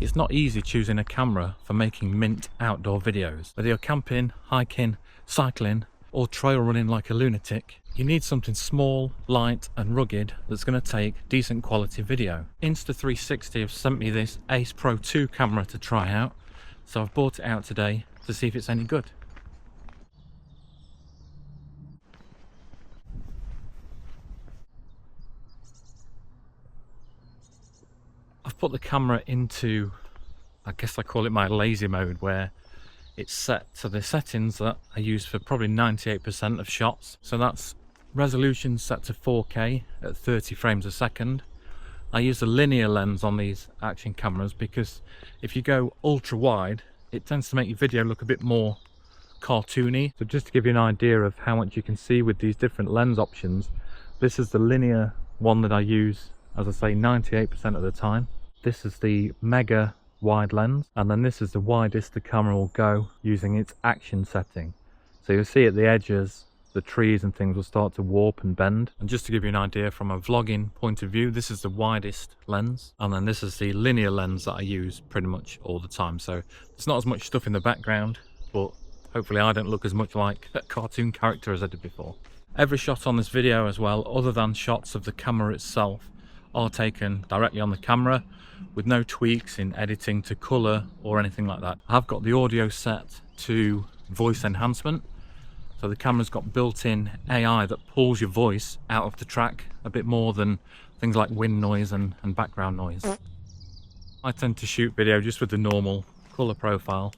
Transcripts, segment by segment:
It's not easy choosing a camera for making mint outdoor videos. Whether you're camping, hiking, cycling, or trail running like a lunatic, you need something small, light and rugged that's going to take decent quality video. Insta360 have sent me this Ace Pro 2 camera to try out, so I've bought it out today to see if it's any good. I've put the camera into, I guess I call it my lazy mode, where it's set to the settings that I use for probably 98% of shots. So that's resolution set to 4K at 30 frames a second. I use a linear lens on these action cameras because if you go ultra wide, it tends to make your video look a bit more cartoony. So just to give you an idea of how much you can see with these different lens options, this is the linear one that I use, as I say, 98% of the time. This is the mega wide lens, and then this is the widest the camera will go using its action setting. So you'll see at the edges, the trees and things will start to warp and bend. And just to give you an idea from a vlogging point of view, this is the widest lens, and then this is the linear lens that I use pretty much all the time. So there's not as much stuff in the background, but hopefully I don't look as much like a cartoon character as I did before. Every shot on this video as well, other than shots of the camera itself, are taken directly on the camera with no tweaks in editing to colour or anything like that. I've got the audio set to voice enhancement, so the camera's got built-in AI that pulls your voice out of the track a bit more than things like wind noise and background noise. I tend to shoot video just with the normal colour profile,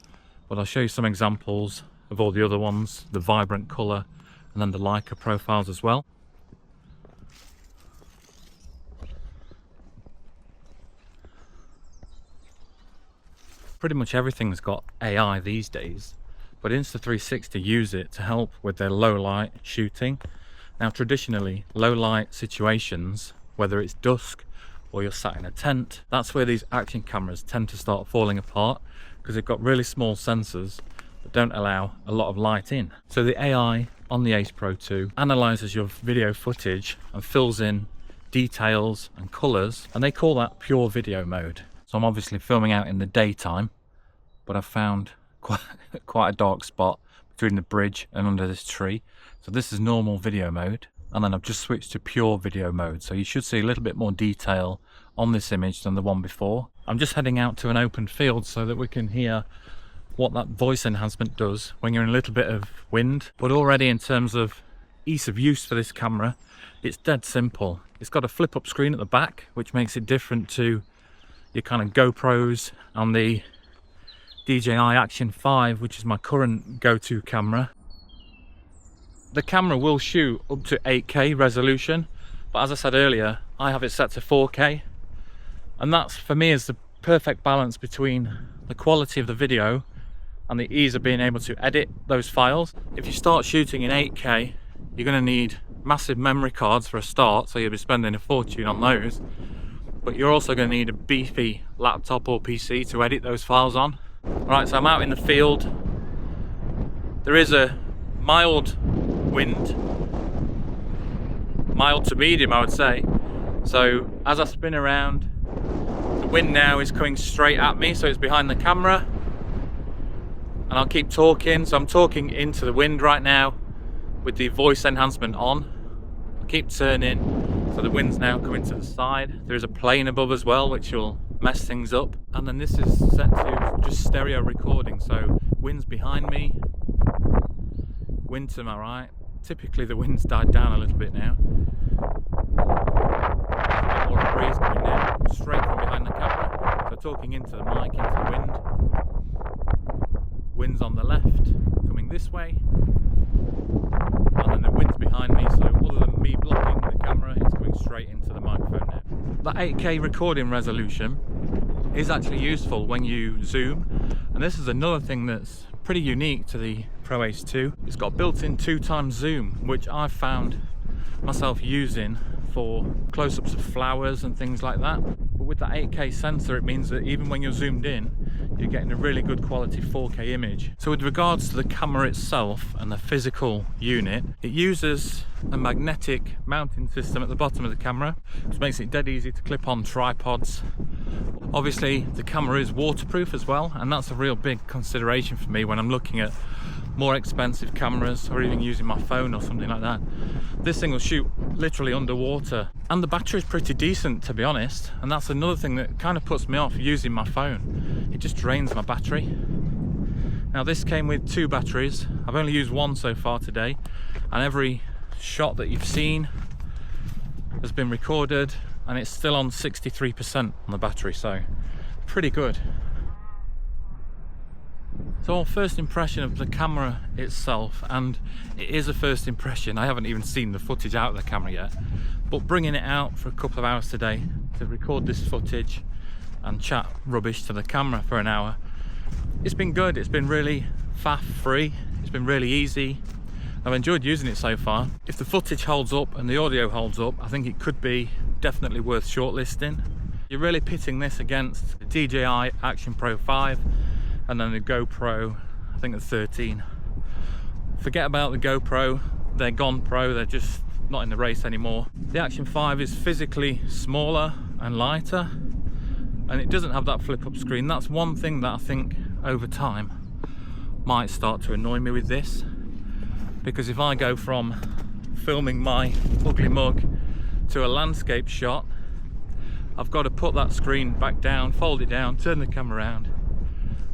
but I'll show you some examples of all the other ones, the vibrant colour and then the Leica profiles as well. Pretty much everything's got AI these days, but Insta360 use it to help with their low light shooting. Now traditionally, low light situations, whether it's dusk or you're sat in a tent, that's where these action cameras tend to start falling apart because they've got really small sensors that don't allow a lot of light in. So the AI on the Ace Pro 2 analyzes your video footage and fills in details and colors, and they call that pure video mode. So I'm obviously filming out in the daytime, but I've found quite a dark spot between the bridge and under this tree. So this is normal video mode, and then I've just switched to pure video mode. So you should see a little bit more detail on this image than the one before. I'm just heading out to an open field so that we can hear what that voice enhancement does when you're in a little bit of wind. But already in terms of ease of use for this camera, it's dead simple. It's got a flip up screen at the back, which makes it different to your kind of GoPros and the DJI Action 5, which is my current go-to camera. The camera will shoot up to 8K resolution, but as I said earlier, I have it set to 4K, and that's for me is the perfect balance between the quality of the video and the ease of being able to edit those files. If you start shooting in 8K, you're going to need massive memory cards for a start, so you'll be spending a fortune on those. But you're also going to need a beefy laptop or PC to edit those files on. Right, so I'm out in the field. There is a mild wind, mild to medium I would say. So as I spin around, the wind now is coming straight at me, so it's behind the camera. And I'll keep talking, so I'm talking into the wind right now with the voice enhancement on. I'll keep turning. So the wind's now coming to the side. There's a plane above as well, which will mess things up. And then this is set to just stereo recording. So wind's behind me, wind to my right. Typically the wind's died down a little bit now. There's a bit more of a breeze coming now, straight from behind the camera. So talking into the mic, into the wind. Wind's on the left, coming this way. And then the wind's behind me, so other than me blocking the camera, it's coming straight into the microphone now. That 8K recording resolution is actually useful when you zoom, and this is another thing that's pretty unique to the Pro Ace 2. It's got built-in 2x zoom, which I've found myself using for close-ups of flowers and things like that. But with that 8K sensor, it means that even when you're zoomed in, you're getting a really good quality 4K image. So with regards to the camera itself and the physical unit, it uses a magnetic mounting system at the bottom of the camera, which makes it dead easy to clip on tripods. Obviously the camera is waterproof as well, and that's a real big consideration for me when I'm looking at more expensive cameras or even using my phone or something like that. This thing will shoot literally underwater, and the battery is pretty decent, to be honest, and that's another thing that kind of puts me off using my phone. It just drains my battery. Now this came with 2 batteries. I've only used one so far today, and every shot that you've seen has been recorded, and it's still on 63% on the battery, so pretty good. So our first impression of the camera itself, and it is a first impression, I haven't even seen the footage out of the camera yet, but bringing it out for a couple of hours today to record this footage and chat rubbish to the camera for an hour, it's been good. It's been really faff free, it's been really easy. I've enjoyed using it so far. If the footage holds up and the audio holds up, I think it could be definitely worth shortlisting. You're really pitting this against the DJI Action Pro 5 and then the GoPro, I think it's 13. Forget about the GoPro, they're gone pro, they're just not in the race anymore. The Action 5 is physically smaller and lighter, and it doesn't have that flip up screen. That's one thing that I think over time might start to annoy me with this, because if I go from filming my ugly mug to a landscape shot, I've got to put that screen back down, fold it down, turn the camera around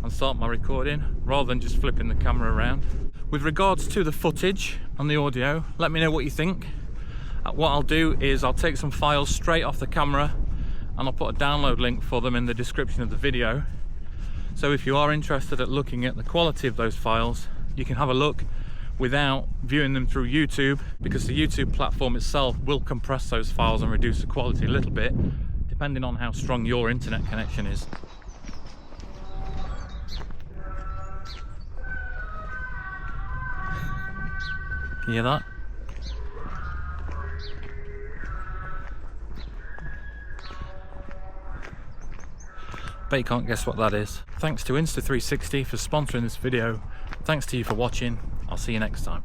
and start my recording, rather than just flipping the camera around. With regards to the footage and the audio, let me know what you think. What I'll do is I'll take some files straight off the camera and I'll put a download link for them in the description of the video. So if you are interested at looking at the quality of those files, you can have a look without viewing them through YouTube, because the YouTube platform itself will compress those files and reduce the quality a little bit, depending on how strong your internet connection is. Can you hear that? Bet you can't guess what that is. Thanks to Insta360 for sponsoring this video. Thanks to you for watching. I'll see you next time.